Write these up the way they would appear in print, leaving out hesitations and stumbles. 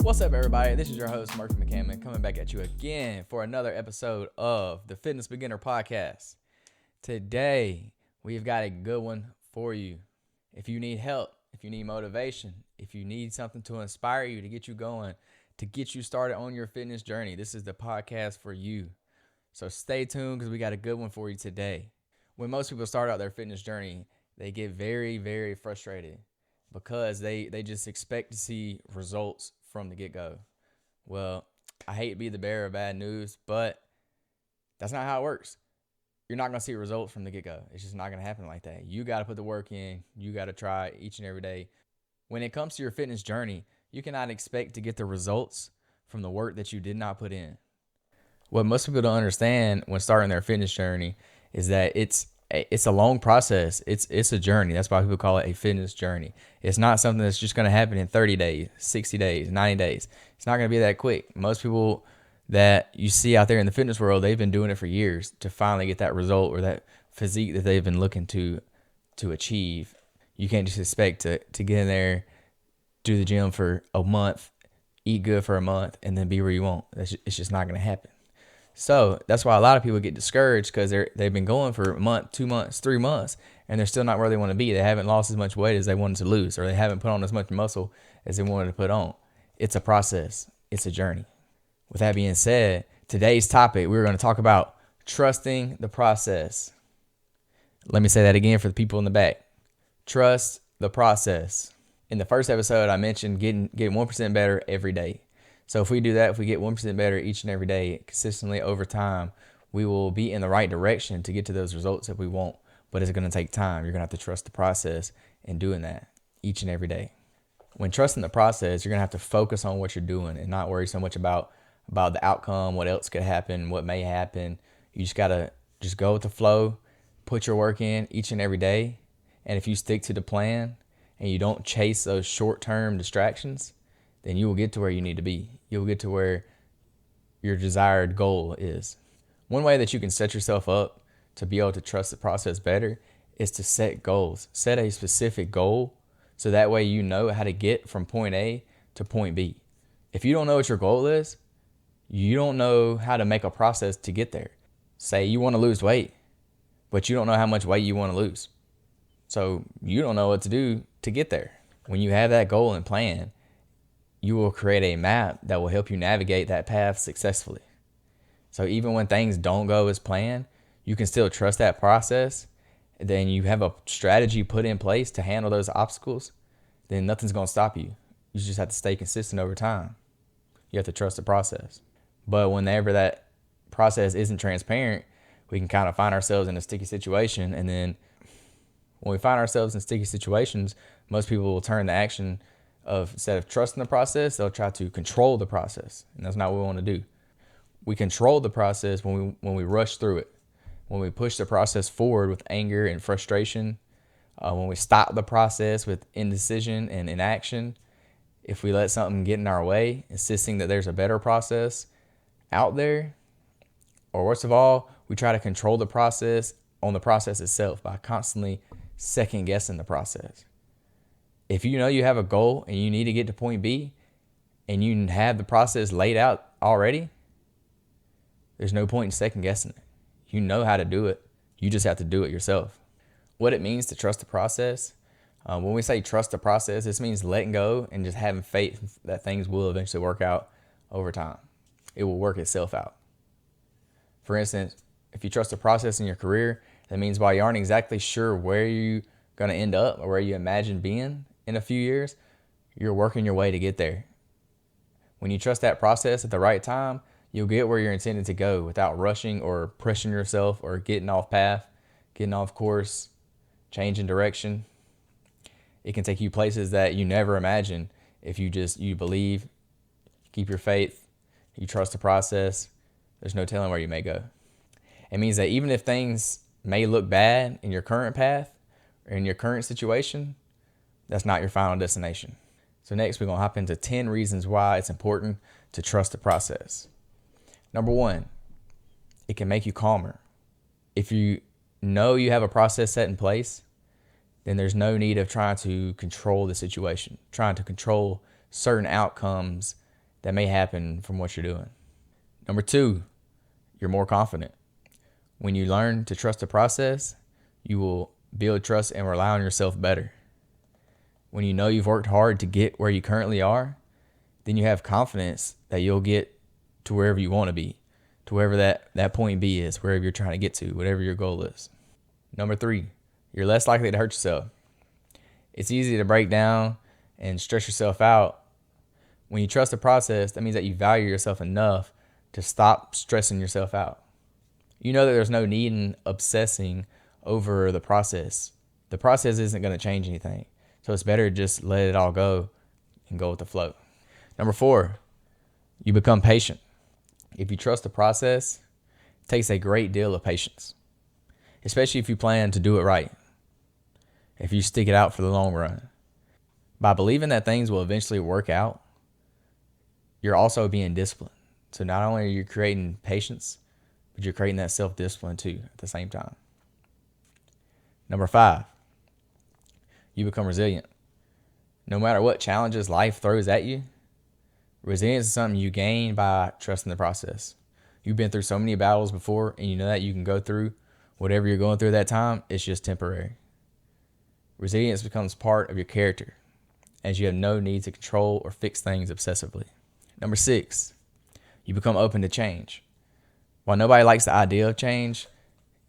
What's up, everybody? This is your host, Murphy McCammon, coming back at you again for another episode of the Fitness Beginner Podcast. Today, we've got a good one for you. If you need help, if you need motivation, if you need something to inspire you, to get you going, to get you started on your fitness journey, this is the podcast for you. So stay tuned because we got a good one for you today. When most people start out their fitness journey, they get very, very frustrated because they just expect to see results from the get-go. Well, I hate to be the bearer of bad news, but that's not how it works. You're not going to see results from the get-go. It's just not going to happen like that. You got to put the work in. You got to try each and every day. When it comes to your fitness journey, you cannot expect to get the results from the work that you did not put in. What most people don't understand when starting their fitness journey is that it's a long process. It's a journey. That's why people call it a fitness journey. It's not something that's just going to happen in 30 days, 60 days, 90 days. It's not going to be that quick. Most people that you see out there in the fitness world, they've been doing it for years to finally get that result or that physique that they've been looking to achieve. You can't just expect to get in there, do the gym for a month, eat good for a month, and then be where you want. It's just not going to happen. So that's why a lot of people get discouraged because they've been going for a month, 2 months, 3 months, and they're still not where they want to be. They haven't lost as much weight as they wanted to lose, or they haven't put on as much muscle as they wanted to put on. It's a process. It's a journey. With that being said, today's topic, we're going to talk about trusting the process. Let me say that again for the people in the back. Trust the process. In the first episode, I mentioned getting 1% better every day. So if we do that, if we get 1% better each and every day, consistently over time, we will be in the right direction to get to those results that we want. But it's going to take time. You're going to have to trust the process in doing that each and every day. When trusting the process, you're going to have to focus on what you're doing and not worry so much about the outcome, what else could happen, what may happen. You just got to just go with the flow, put your work in each and every day. And if you stick to the plan and you don't chase those short-term distractions, then you will get to where you need to be. You'll get to where your desired goal is. One way that you can set yourself up to be able to trust the process better is to set goals. Set a specific goal so that way you know how to get from point A to point B. If you don't know what your goal is, you don't know how to make a process to get there. Say you want to lose weight, but you don't know how much weight you want to lose. So you don't know what to do to get there. When you have that goal and plan, you will create a map that will help you navigate that path successfully. So even when things don't go as planned, you can still trust that process. Then you have a strategy put in place to handle those obstacles. Then nothing's going to stop you. You just have to stay consistent over time. You have to trust the process. But whenever that process isn't transparent, we can kind of find ourselves in a sticky situation. And then when we find ourselves in sticky situations, most people will turn to action of, instead of trusting the process, they'll try to control the process. And that's not what we want to do. We control the process when we rush through it, when we push the process forward with anger and frustration, when we stop the process with indecision and inaction. If we let something get in our way, insisting that there's a better process out there, or worst of all, we try to control the process on the process itself by constantly second guessing the process. If you know you have a goal and you need to get to point B and you have the process laid out already, there's no point in second guessing it. You know how to do it. You just have to do it yourself. What it means to trust the process, when we say trust the process, this means letting go and just having faith that things will eventually work out over time. It will work itself out. For instance, if you trust the process in your career, that means while you aren't exactly sure where you're going to end up or where you imagine being in a few years, you're working your way to get there. When you trust that process at the right time, you'll get where you're intended to go without rushing or pushing yourself or getting off path, getting off course, changing direction. It can take you places that you never imagined if you believe, keep your faith, you trust the process. There's no telling where you may go. It means that even if things may look bad in your current path or in your current situation, that's not your final destination. So next, we're going to hop into 10 reasons why it's important to trust the process. Number 1, it can make you calmer. If you know you have a process set in place, then there's no need of trying to control the situation, trying to control certain outcomes that may happen from what you're doing. Number 2, you're more confident. When you learn to trust the process, you will build trust and rely on yourself better. When you know you've worked hard to get where you currently are, then you have confidence that you'll get to wherever you want to be, to wherever that point B is, wherever you're trying to get to, whatever your goal is. Number 3, you're less likely to hurt yourself. It's easy to break down and stress yourself out. When you trust the process, that means that you value yourself enough to stop stressing yourself out. You know that there's no need in obsessing over the process. The process isn't going to change anything. So it's better to just let it all go and go with the flow. Number 4, you become patient. If you trust the process, it takes a great deal of patience, especially if you plan to do it right, if you stick it out for the long run. By believing that things will eventually work out, you're also being disciplined. So not only are you creating patience, but you're creating that self-discipline too at the same time. Number 5, you become resilient. No matter what challenges life throws at you, resilience is something you gain by trusting the process. You've been through so many battles before, and you know that you can go through whatever you're going through at that time. It's just temporary. Resilience becomes part of your character, as you have no need to control or fix things obsessively. Number 6, you become open to change. While nobody likes the idea of change,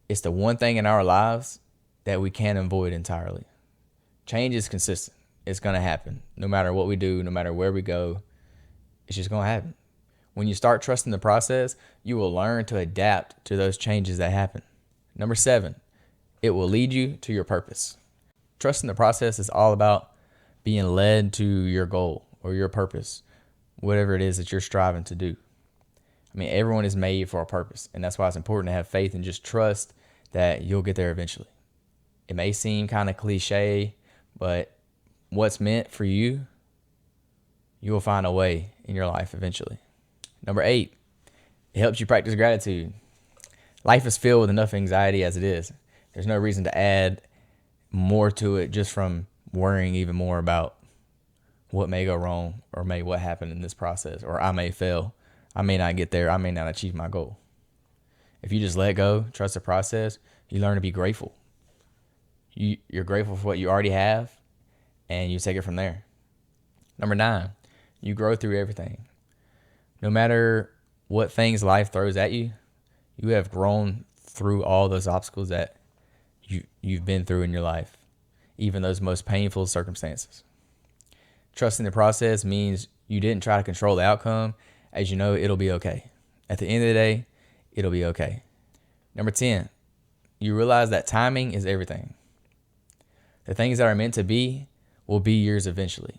it's the one thing in our lives that we can't avoid entirely. Change is consistent. It's going to happen. No matter what we do, no matter where we go, it's just going to happen. When you start trusting the process, you will learn to adapt to those changes that happen. Number 7, it will lead you to your purpose. Trusting the process is all about being led to your goal or your purpose, whatever it is that you're striving to do. I mean, everyone is made for a purpose, and that's why it's important to have faith and just trust that you'll get there eventually. It may seem kind of cliche, but what's meant for you, you will find a way in your life eventually. Number 8, it helps you practice gratitude. Life is filled with enough anxiety as it is. There's no reason to add more to it just from worrying even more about what may go wrong or what happened in this process, or I may fail. I may not get there. I may not achieve my goal. If you just let go, trust the process, you learn to be grateful. You're grateful for what you already have, and you take it from there. Number 9, you grow through everything. No matter what things life throws at you, you have grown through all those obstacles that you've been through in your life, even those most painful circumstances. Trusting the process means you didn't try to control the outcome, as you know it'll be okay. At the end of the day, it'll be okay. Number 10, you realize that timing is everything. The things that are meant to be will be yours eventually,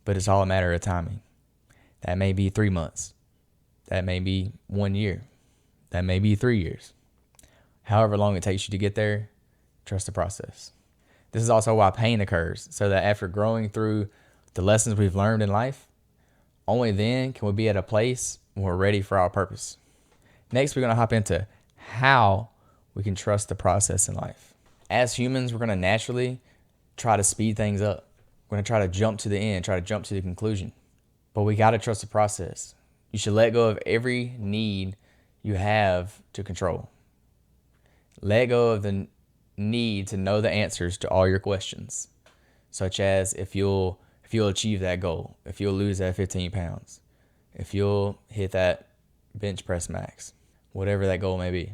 but it's all a matter of timing. That may be 3 months. That may be 1 year. That may be 3 years. However long it takes you to get there, trust the process. This is also why pain occurs, so that after growing through the lessons we've learned in life, only then can we be at a place when we're ready for our purpose. Next, we're going to hop into how we can trust the process in life. As humans, we're going to naturally try to speed things up. We're going to try to jump to the end, try to jump to the conclusion. But we got to trust the process. You should let go of every need you have to control. Let go of the need to know the answers to all your questions, such as if you'll achieve that goal, if you'll lose that 15 pounds, if you'll hit that bench press max, whatever that goal may be.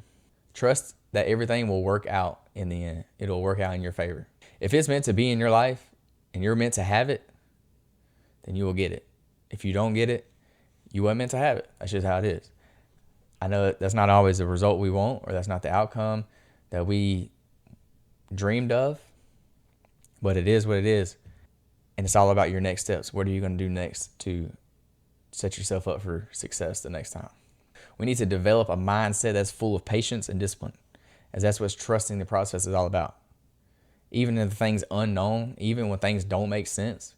Trust that everything will work out in the end. It'll work out in your favor. If it's meant to be in your life and you're meant to have it, then you will get it. If you don't get it, you weren't meant to have it. That's just how it is. I know that's not always the result we want, or that's not the outcome that we dreamed of, but it is what it is. And it's all about your next steps. What are you going to do next to set yourself up for success the next time? We need to develop a mindset that's full of patience and discipline, as that's what trusting the process is all about. Even in the things unknown, even when things don't make sense,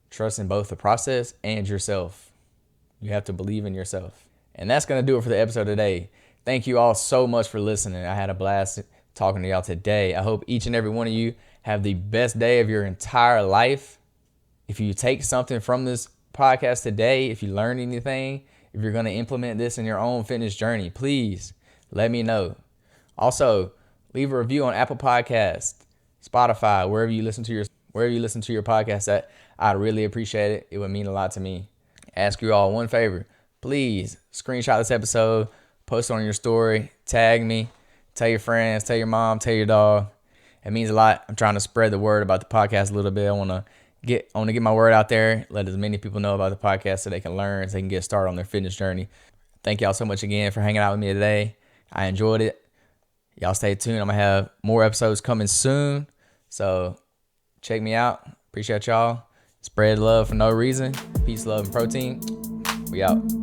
trust in both the process and yourself. You have to believe in yourself. And that's going to do it for the episode today. Thank you all so much for listening. I had a blast talking to y'all today. I hope each and every one of you have the best day of your entire life. If you take something from this podcast today, if you learned anything, if you're going to implement this in your own fitness journey, please let me know. Also, leave a review on Apple Podcasts, Spotify, wherever you listen to your podcast at. I'd really appreciate it. It would mean a lot to me. Ask you all one favor. Please screenshot this episode, post it on your story, tag me, tell your friends, tell your mom, tell your dog. It means a lot. I'm trying to spread the word about the podcast a little bit. I want to get my word out there, let as many people know about the podcast so they can learn, so they can get started on their fitness journey. Thank y'all so much again for hanging out with me today. I enjoyed it. Y'all stay tuned. I'm going to have more episodes coming soon. So check me out. Appreciate y'all. Spread love for no reason. Peace, love, and protein. We out.